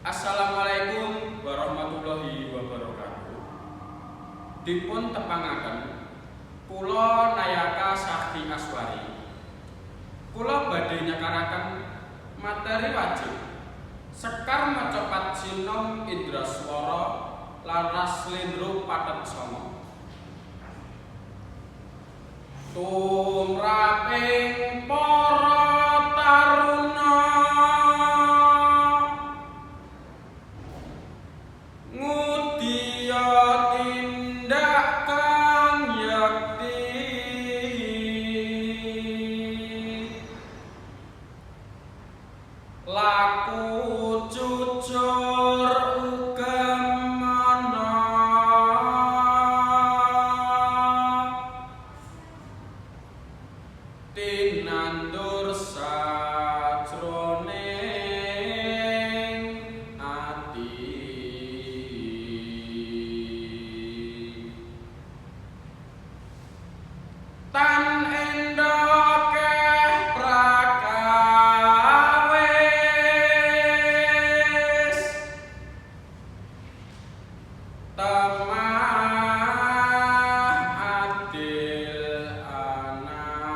Assalamualaikum warahmatullahi wabarakatuh. Dipun tepangaken kula Nayaka Sakti Aswari. Kula badhe nyekaraken materi wajib Sekar Macapat Sinom Indraswara Laras Slendro Pathet Sanga. Tumraping para taruna ngudiya tindak kang yakti, laku jujur ugemana, tinandur sajroning ati. Tan endokeh prakawis, temah adil ananipun,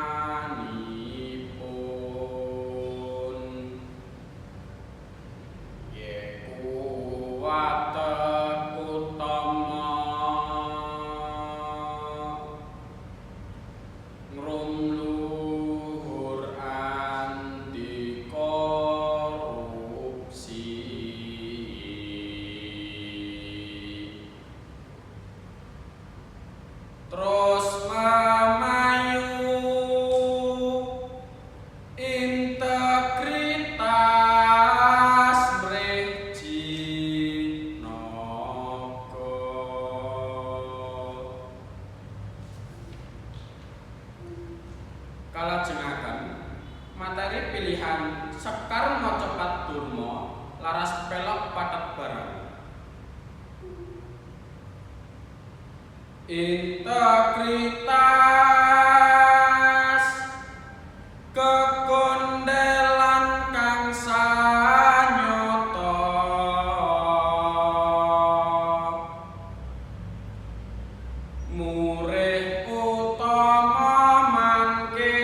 watek utama ngrumluhur anti korupsi. Terus mamayu integritas mrih jinaga. Kalajengaken materi pilihan Sekar Macapat Durma Laras Pelog Pathet Barang. Integritas kekondelan kang sanyata, murih utama mangkin